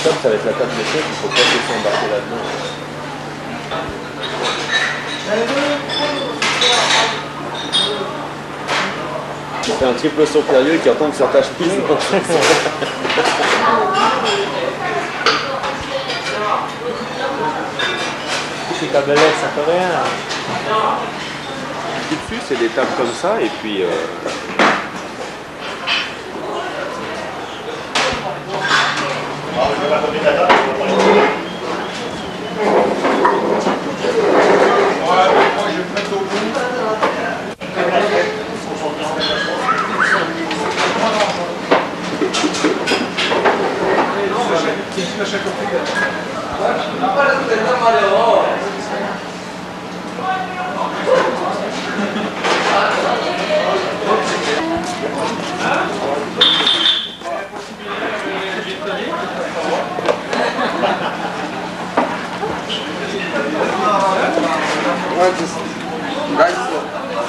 Comme ça va être la table de chef, il faut pas laisser s'embarquer là-dedans. Tu fais un triple saut périlleux qui retombe sur ta chemise. C'est comme l'air, ça fait rien. Dessus, c'est des tables comme ça, et puis...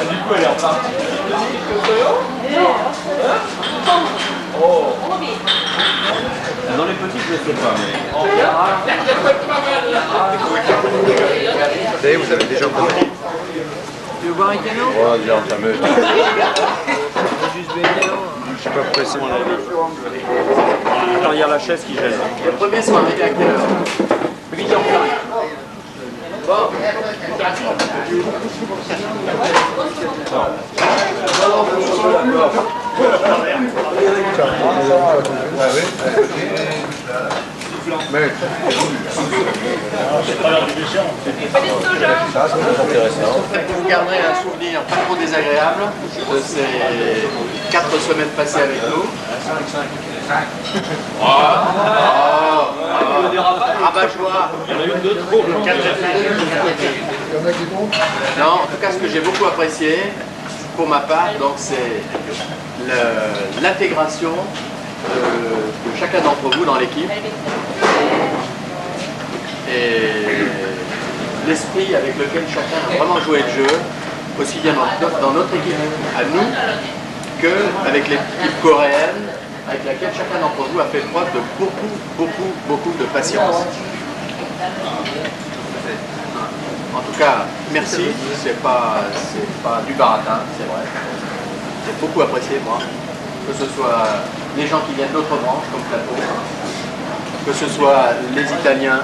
Du coup, elle est repartie. Dans les petits, je ne sais pas, mais... Vous avez déjà compris. Tu veux boire un canot? Ouais, déjà fameux. Juste le canot. Je suis pas pressé, mon avis. Attends, il y a la chaise qui gêne. Les premiers sont arrivés à quelle heure? 8h05. Bon. Ça, c'est intéressant. Vous garderez un souvenir pas trop désagréable de ces 4 semaines passées avec nous. Rabat-joie. Il y en a une, deux, trop. Non, en tout cas, ce que j'ai beaucoup apprécié, pour ma part, donc c'est l'intégration de chacun d'entre vous dans l'équipe et l'esprit avec lequel chacun a vraiment joué le jeu, aussi bien dans notre équipe à nous qu'avec l'équipe coréenne, avec laquelle chacun d'entre vous a fait preuve de beaucoup de patience. En tout cas, merci, c'est pas du baratin, c'est vrai. J'ai beaucoup apprécié, moi, que ce soit les gens qui viennent d'autres branches, comme Plateau, que ce soit les Italiens,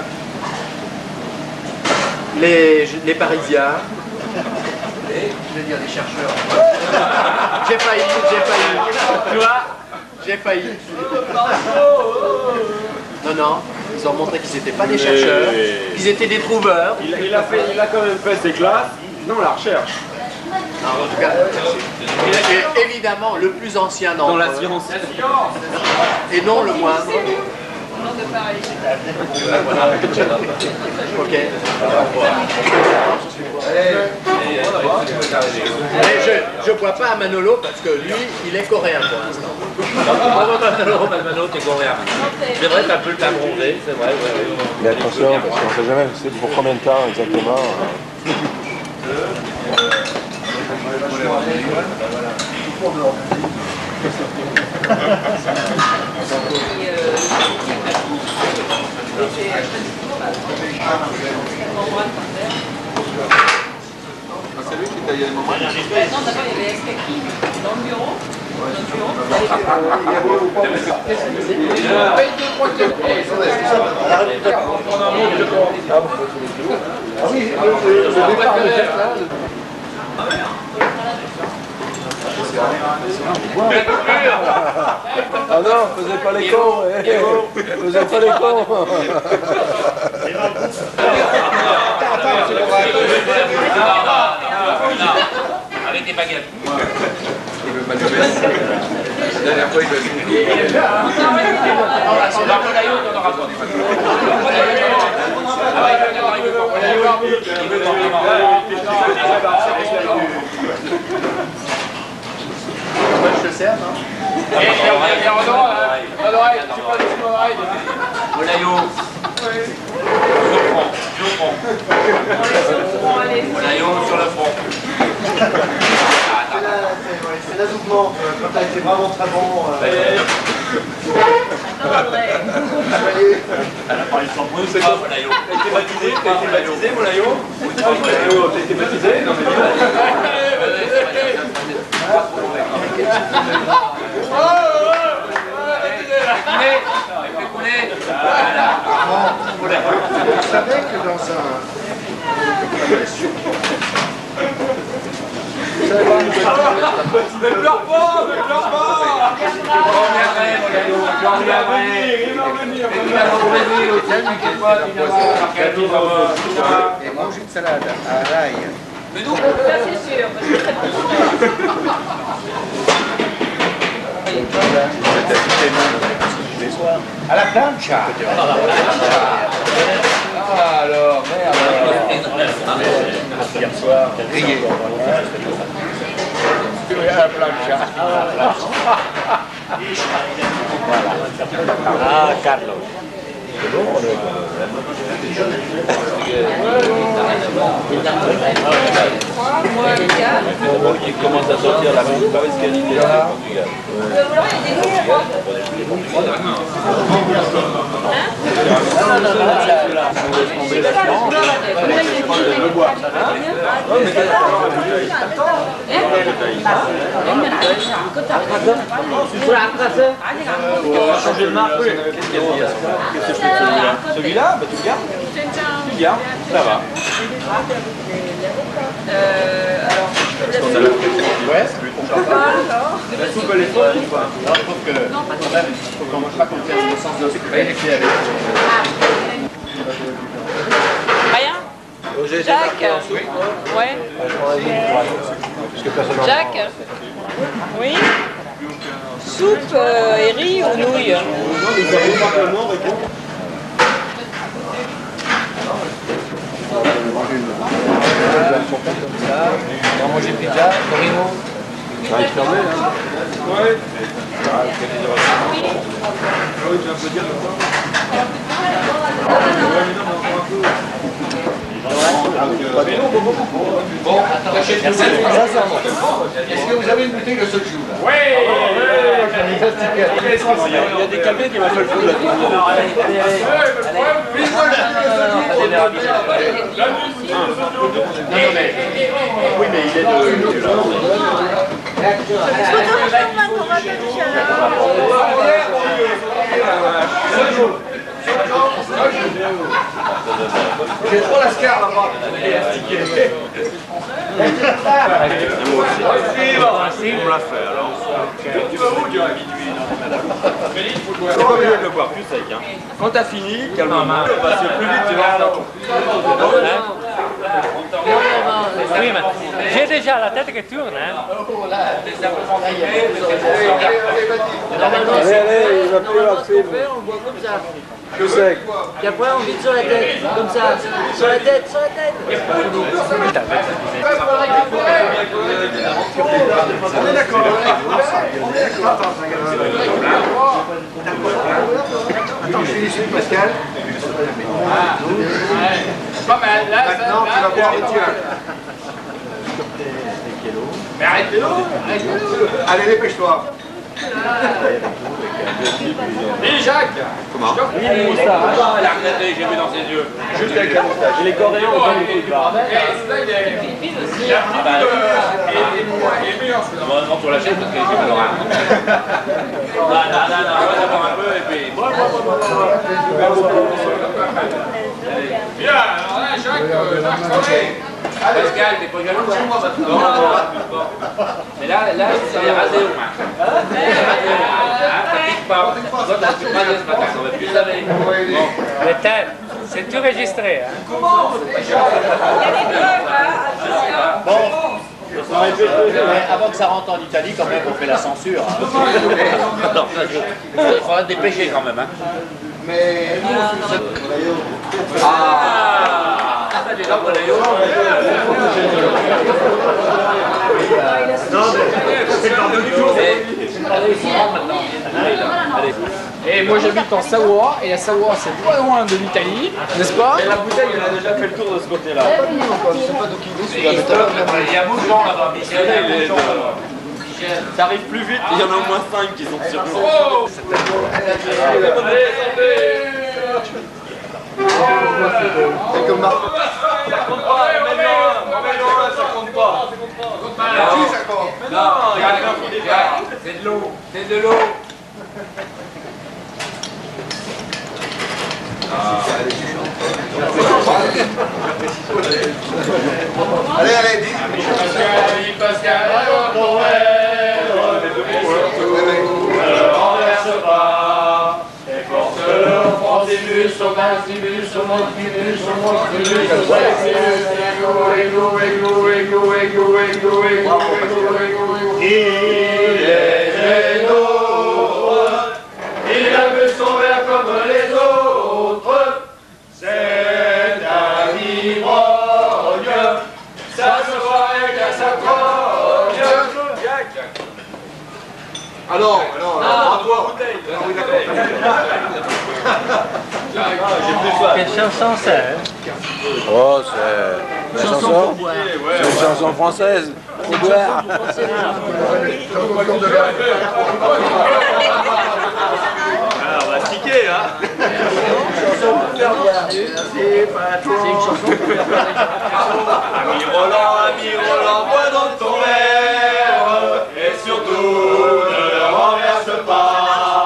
les Parisiens, je vais dire les chercheurs. J'ai failli. Tu vois, j'ai failli. Non, ils ont montré qu'ils n'étaient pas des chercheurs, qu'ils étaient des trouveurs. Il a quand même fait ses classes dans la recherche. Non, en tout cas, il est évidemment le plus ancien d'entre eux. Dans la science. Et non le moindre. Ok. Mais je bois pas à Manolo parce que lui, il est coréen pour l'instant. Manolo, t'es coréen. C'est vrai, t'as pu le bronzer, c'est vrai. Mais attention, parce qu'on ne sait jamais c'est pour combien de temps exactement. C'est lui qui taillait le moment. Non, d'abord il y avait Escaki dans le bureau. Ah non, faisais pas les cons. Faisais pas les cons. Avec des baguettes. Il veut manœuvrer. La dernière fois, il doit se On va Polayo, on aura pas. Je te sers, non? Polayo. Sur le front. Polayo sur le front. C'est l'adoubement, quand tu as été vraiment très bon. C'est quoi, Monayo? T'as été baptisé? T'as été baptisé, Monayo? Monayo, t'as été baptisé? Non, mais Vous savez que dans un... ne pleure pas, ne pleure pas! Et manger de salade à l'ail. Ça, c'est sûr, parce que c'est très À la plancha. Ah alors, merde. Hier soir, grillé. À la plancha. Ah, Carlos. Il commence à sortir la mauvaise qualité. Changer de marque. Celui-là, bah, tu le gardes. Tu le gardes, ça va. Ouais, la soupe elle est folle ou pas? Je trouve que quand même, il faut qu'on mange pas comme ça, le sens de l'hospitalité avec. Rien? Jacques? Ouais. Jacques? Oui? Soupe et riz ou nouilles? On va manger pizza, Torino. Ça va être fermé, hein. Ouais. Bon, t'achètes une bouteille. Est-ce que vous avez une bouteille de soju là? Oui! Il y a des cafés qui m'appellent fou là. Oui, mais il est de... J'ai trop la scar là-bas. On l'a fait alors. Tu vas où, tu vas pas obligé de le boire plus sec. Hein. Quand t'as fini, calme-toi. Parce que plus vite tu vas en Oui, mais j'ai déjà la tête qui tourne. Hein. Allez, il va plus la film. On boit comme ça. Plus sec. Puis après on vide sur la tête, comme ça. Sur la tête, sur la tête. On est d'accord. Attends, je félicite Pascal. Pas mal, là, Maintenant, tu vas boire le tien. Mais arrêtez-le! Allez, dépêche-toi. Et Jacques! Comment? Il a regretté, j'ai vu dans ses yeux. Juste avec la moustache. Et les Coréens ont pas beaucoup de barbe. Il est meilleur celui-là. Non, pour la chaîne parce que j'ai pas l'oreille. Non, on va d'abord un peu et puis. Bien, alors là, Jacques, Pascal, t'es pas jaloux chez moi maintenant. Mais là, c'est rasé au moins. Ça pique pas. Toi, t'as pu rasé ce matin, on va plus laver. Peut-être. C'est tout enregistré. Hein. Bon, mais avant que ça rentre en Italie, quand même, on fait la censure. Hein. Non, il faudra te dépêcher quand même. Hein. Mais... Et moi j'habite en Savoie, et la Savoie c'est pas loin de l'Italie, n'est-ce pas? Et la bouteille, elle a déjà fait le tour de ce côté-là. Je sais pas d'où il est, Il y a beaucoup de gens là-bas. Ça arrive plus vite, il y en a au moins 5 qui sont sur nous. Oh! C'est comme Marc. Ça compte pas, ça compte pas. Non, regarde, c'est de l'eau. C'est de l'eau. Allez, allez, dis. Pascal, ton verre, ne renverse pas, et porte-le au frontibus, au massibus, au montribus, au montribus, au sexibus, il est des nôtres, il a bu son verre comme les autres, c'est un ivrogne, ça se voit avec un sacogne. Ah non, à toi. Quelle chanson c'est? Oh, c'est une chanson pour boire. C'est une chanson française. Pour boire. Ah, on va tiquer, hein. Ami Roland, bois dans ton verre, et surtout ne le renverse pas.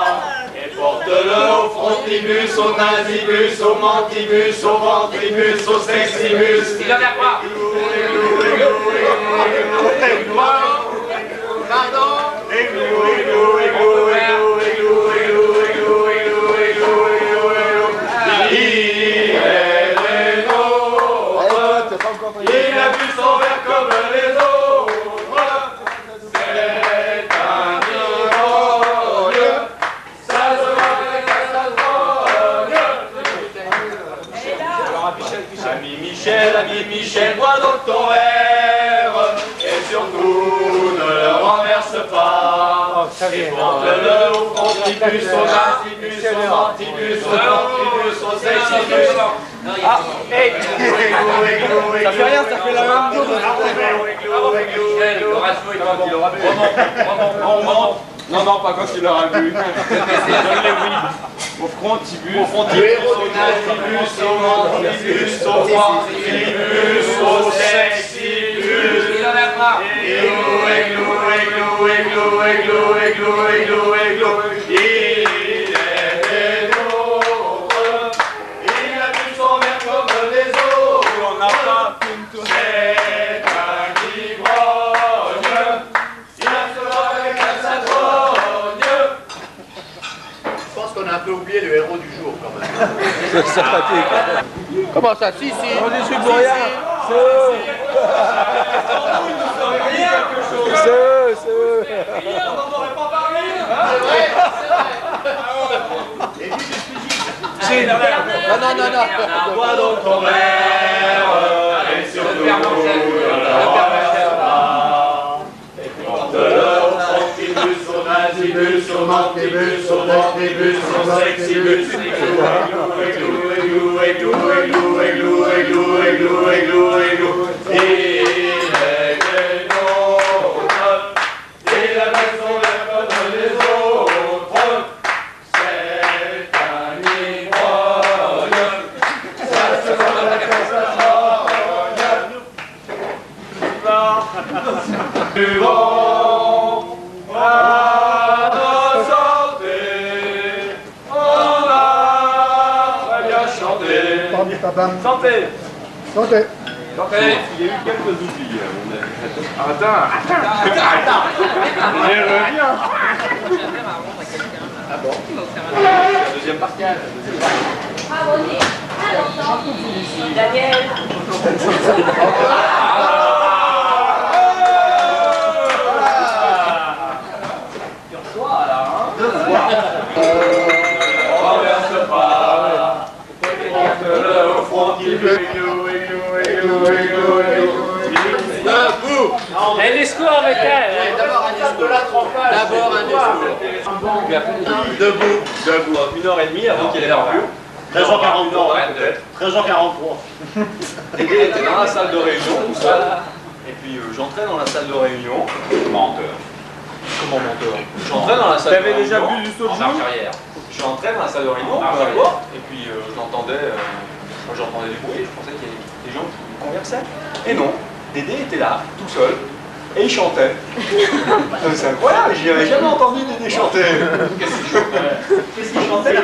Et porte-le au frontibus, au nasibus, au mantibus, au ventribus, au sexibus. Il en a pas. Il a bu son verre comme les autres, c'est un ivrogne, ça se voit avec la sacogne. Ami Michel, bois dans ton verre, et surtout ne le renverse pas. Et porte-le au frontibus, au nasibus, au mantibus, au ventribus, au sexibus. Ah, hey. Ça fait rien, ça fait la même chose. Non, pas quand il aura bu. Au frontibus, au nasibus, au mantibus, au ventribus, au sexibus. Il en a pas. Je pense qu'on a un peu oublié le héros du jour quand même. C'est sympathique. Comment ça? Si. On discute pour rien. C'est eux. C'est eux. Non. Bois dans ton verre, et surtout ne le renverse pas. Et porte-le au frontibus, au nasibus, au mantibus, au ventribus, au sexibus. Il est des nôtres, il a bu son verre comme les autres, c'est un ivrogne, ça se voit avec un sacogne. Buvons à nos santé, on a très bien chanté. Santé. Santé. Il y a eu quelques oublis, à mon avis. Attends. Il revient. Ah bon? La deuxième partie. Daniel. Renverse pas. Porte-le au frontibus. Debout. Un discours avec elle. D'abord un discours. D'abord un discours. Debout. 1h30 avant qu'il ait l'air vieux. 13h43. 13h43. L'idée était dans la salle de réunion, tout seul. Et puis j'entrais dans la salle de réunion, menteur. mon mentor. Je suis entré dans la salle. T'avais déjà bu du soju? Je suis entré dans la salle de réunion, et puis j'entendais du bruit, je pensais qu'il y avait des gens qui conversaient. Et non, Dédé était là, tout seul, et il chantait. C'est incroyable, j'y avais jamais entendu Dédé chanter. Qu'est-ce qu'il chantait? Qu'est-ce qu'il chantait?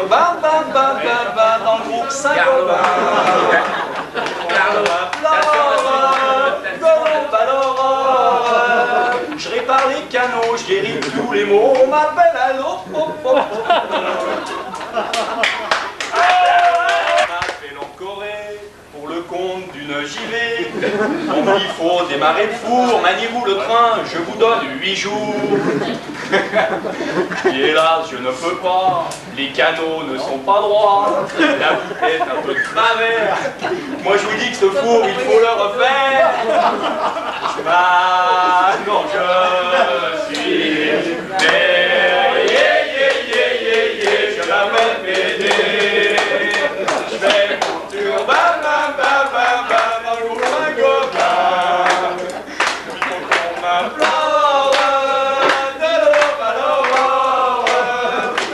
Bam bam bam bam bam dans le groupe Saint-Gobain. Je répare les canaux, je guéris tous les maux, on m'appelle à l'eau. Appel en Corée pour le compte d'une JV. Donc il faut démarrer le four, maniez-vous le train, je vous donne 8 jours. Et hélas, je ne peux pas, les canaux ne sont pas droits, la bouteille est un peu de travers. Moi je vous dis que ce four, il faut le refaire. Ah non, je suis je m'appelle Pédé. Je vais pour bam bam bam bam bam dans le groupe Saint-Gobain. Il faut qu'on m'applaudisse.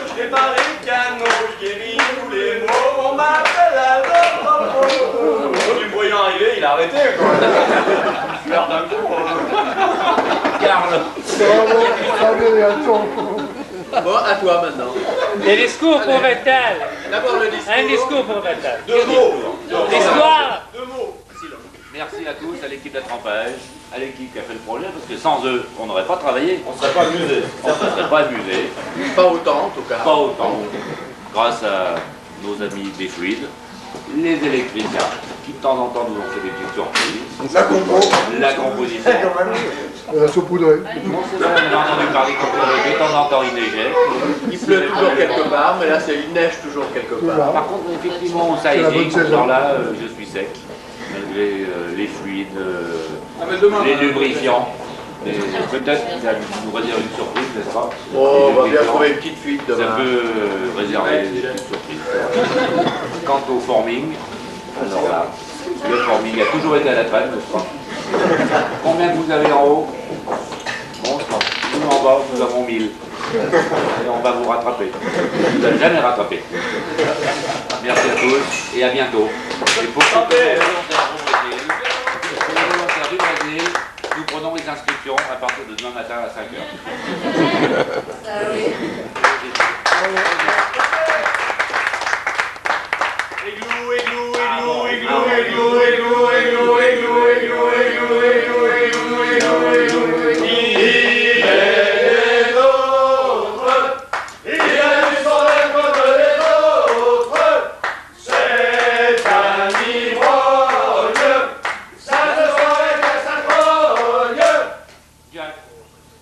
Je répare les canaux, je guéris tous les maux, on m'appelle à l'eau. Du me voyant arriver, il a arrêté quoi. Fleur d'un coup. Carl. Bon, à toi maintenant. Les discours pour Vettel. D'abord le discours. Un discours pour Vettel. Deux mots. L'histoire. Deux mots. Merci à tous, à l'équipe d'attrapage, à l'équipe qui a fait le projet, parce que sans eux, on n'aurait pas travaillé. On ne serait pas amusé. On ne serait pas amusé. Pas autant en tout cas. Pas autant. Grâce à nos amis des fluides, les électriciens, qui de temps en temps nous ont fait des petites surprises. La composition. La saupoudrée. On a entendu parler comme de temps en temps il neigeait. Il pleut toujours quelque part, mais là il neige toujours quelque part. Par contre, effectivement, ça a été, ce genre-là, je suis sec. Malgré les fluides, les lubrifiants. Et peut-être qu'il va nous réserver une surprise, n'est-ce pas? Oh, on va bien trouver une petite fuite demain. Ça peut réserver une petite surprise. Quant au forming, alors là, le forming a toujours été à la traîne, n'est-ce pas? Combien vous avez en haut? Bon, nous en bas, nous avons 1000. Et on va vous rattraper. Vous n'avez jamais rattrapé. Merci à tous et à bientôt. Et pour les volontaires du Brésil, nous prenons les inscriptions à partir de demain matin à 5h.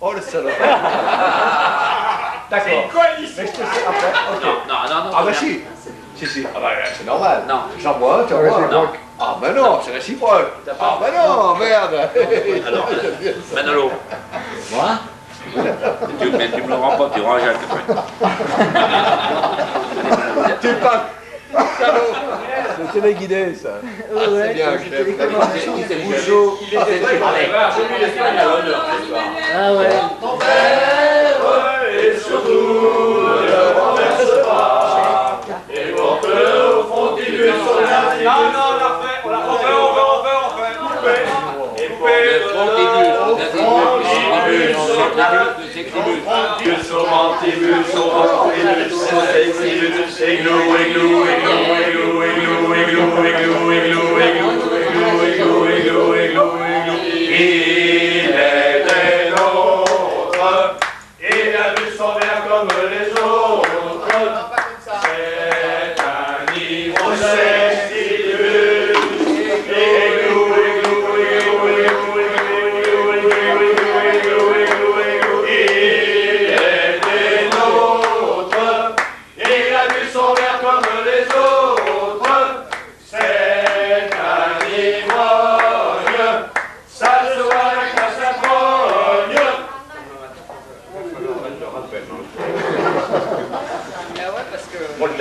Oh le salaud. D'accord. C'est quoi l'histoire? Mais je te sais après. Ok. Non. Ah bah si. Si. Ah bah c'est normal. Non. J'en bois, tu en bois. Non. Ah bah non, c'est réciproque. Ah bah non, merde. Alors, Manolo. Moi? Mais tu me le rends pas, tu rends Jacques après. Tu parles. Salaud. C'est téléguidé ça. C'est bien, chef. C'est Bouchot. Il était très grand. Celui d'Espagne à l'honneur ce soir. Ah ouais. Ton père et surtout ne renverse pas. Et pour que au fond il lui sonne la vie. Non, on l'a fait. On fait. Coupé. Et coupé. Sexibus, somantibus, somantibus, sexibus, igloo, igloo, igloo, igloo, igloo, igloo, igloo, igloo, igloo, igloo, igloo. Il est des nôtres, il a vu son verre comme les autres. C'est un livre sexibus, igloo, igloo, igloo, igloo,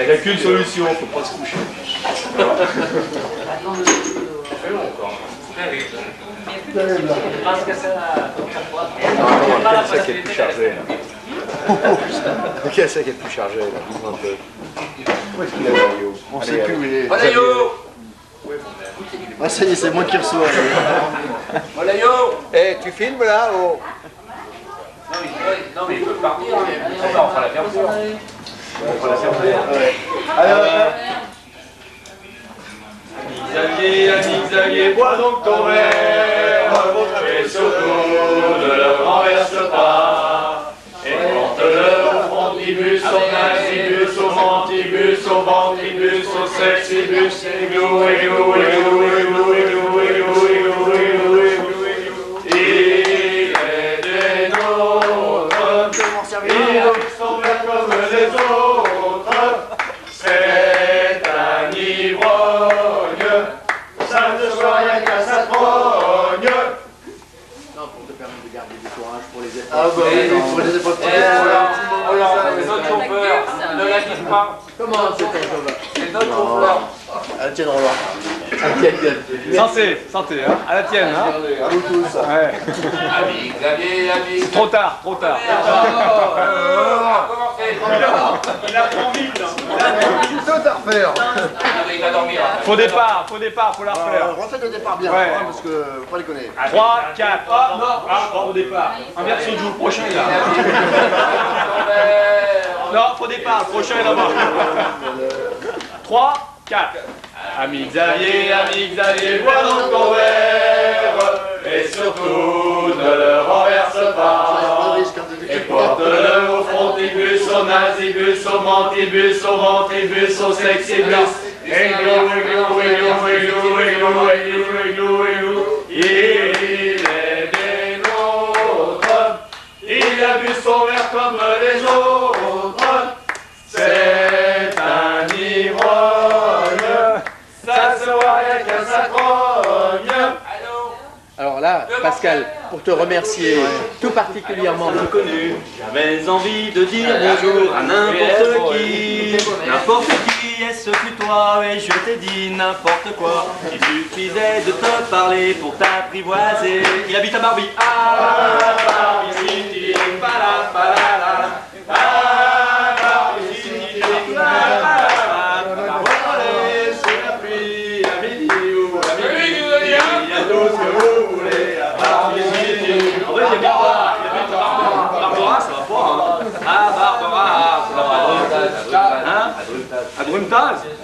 il n'y a qu'une solution, il ne faut pas se coucher. Ça fait long encore. Parce que c'est la Quel sac est le plus chargé là? Quel sac est le plus chargé là? Dis-moi un peu. Où est-ce qu'il est Mario? On sait plus où il est. Olayo! Ah ça y est, c'est moi qui reçois. Olayo! Eh, tu filmes là oh. Non mais ils peuvent partir, hein. On fera la fermeture. On fera la fermeture. Ami Xavier, bois donc ton verre, et surtout ne le renverse pas. Et porte-le au frontibus, au nazibus, au mentibus, au ventribus, au sexibus, églou, églou, églou, églou, églou, églou, églou, églou, églou. Il est des nôtres, il s'en va comme les autres, c'est un ivrogne, ça ne soit rien qu'à sa trogne. Non, pour te permettre de garder du courage pour les épaules. Ah bah oui, pour les épaules. Les autres chauffeurs, ne la disent pas. Comment c'est ton chauffeur? C'est notre chauffeur. À la tienne, Roland. À la tienne. Santé, santé, hein. À la tienne, hein. À vous tous. Ouais. Ami Xavier, ami. C'est trop tard, trop tard. Il apprend vite. Tout à refaire. Il va dormir. Faut départ, faut la refaire. Refaites le départ bien, Ouais. hein, parce que faut pas déconner. 3, 4. Au départ. Un verso du prochain est là. Non, faut départ, le prochain est là-bas. 3, 4. Ami Xavier, bois donc ton verre, et surtout ne le renverse pas. Et porte-le au frontibus, au nazibus, au mentibus, au ventribus, au sexibus. Églou, églou, églou, églou, églou, églou, églou, églou. Il est des nôtres, il a bu son verre comme les autres. C'est un ivrogne, ça se voit rien qu'à sa trogne. Alors là, Pascal, pour te remercier tout particulièrement. Connu, j'avais envie de dire bonjour à n'importe qui. N'importe qui, est-ce que toi? Et je t'ai dit n'importe quoi. Il suffisait de te parler pour t'apprivoiser. Il habite à Barbie. Ah, Barbie City, pala, pala, la. Ah, Barbie City, pala, pala, la. Volez sous la pluie, à midi ou à midi. Il y a tout ce que vous voulez à Barbie City. En vrai, il y a Barbara, ça va pas, hein. Ah, Barbara, ça va pas. Hein? À Drumtal? C'est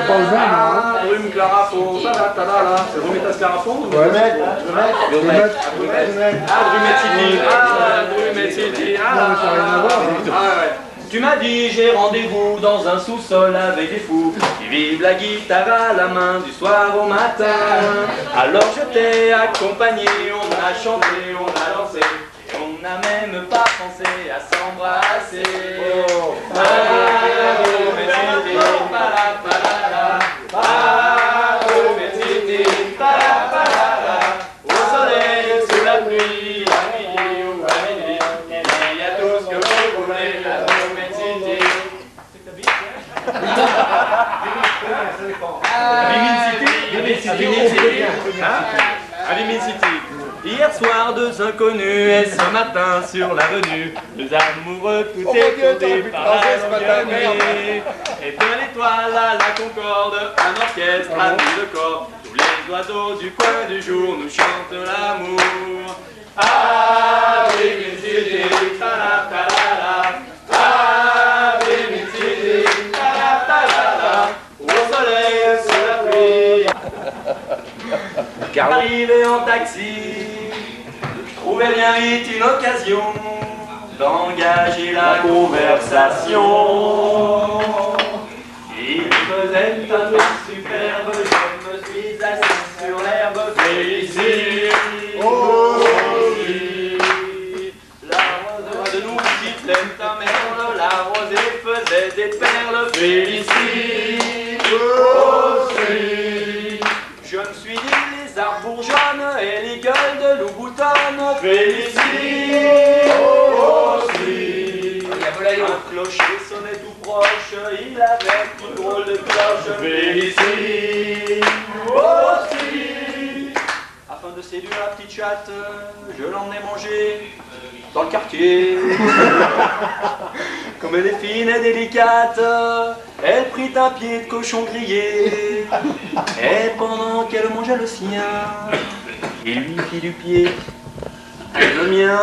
pas le vin, non? Drum Clarafon, ta-da-ta-da-la. C'est Drumetas Clarafon? Ouais. Ah, Drumet City. Ah, Drumet City. Ah, ouais. Tu m'as dit j'ai rendez-vous dans un sous-sol avec des fous qui vivent la guitare à la main du soir au matin. Alors je t'ai accompagné, on a chanté, on a dansé et on n'a même pas pensé à s'embrasser. Ah, Drumet City, pala-pala-la. Ah, Drumet City, pala-pala-la. Au soleil, sous la pluie, à midi ou à minuit, il y a tout ce que vous voulez, la Drumet City. À Vimin City. Hier soir, deux inconnus et ce matin sur l'avenue, deux amoureux tout écoutés par la longue nuit. Et de l'étoile à la Concorde, un orchestre à bout de corps, tous les oiseaux du coin du jour nous chantent l'amour. Ah, Vimin City, ta-la-ta-la-la. Ah, Vimin City, ta-la-ta-la-la. Au soleil, sous la pluie. Car arrivé en taxi, je trouvais bien vite une occasion d'engager la conversation. Il faisait un temps superbe, je me suis assis sur l'herbe félicite. La rose de nous dit pleine ta merle, la rosée faisait des perles félicite. Je me suis dit les arbres bourgeonnent et les gueules de loup boutonnent. Félicite aussi. Un clocher sonnait tout proche, il avait une drôle de cloche. Félicite aussi. Afin de séduire la petite chatte, je l'emmenais manger dans le quartier. Comme elle est fine et délicate, elle prit un pied de cochon grillé. Et pendant qu'elle mangeait le sien, il lui fit du pied le mien.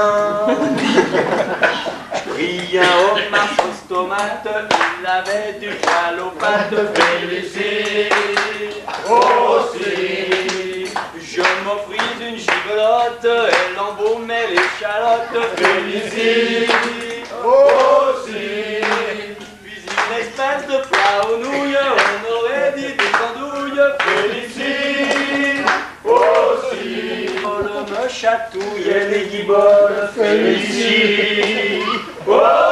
Je pris un homard sauce tomate, il avait du poil aux pattes. Félicie aussi, je m'offris une gibelotte, elle embaumait l'échalote. Félicie aussi, puis une espèce de plat aux nouilles, on aurait dit des andouilles. Félicie aussi, me chatouillait les guiboles. Félicie aussi.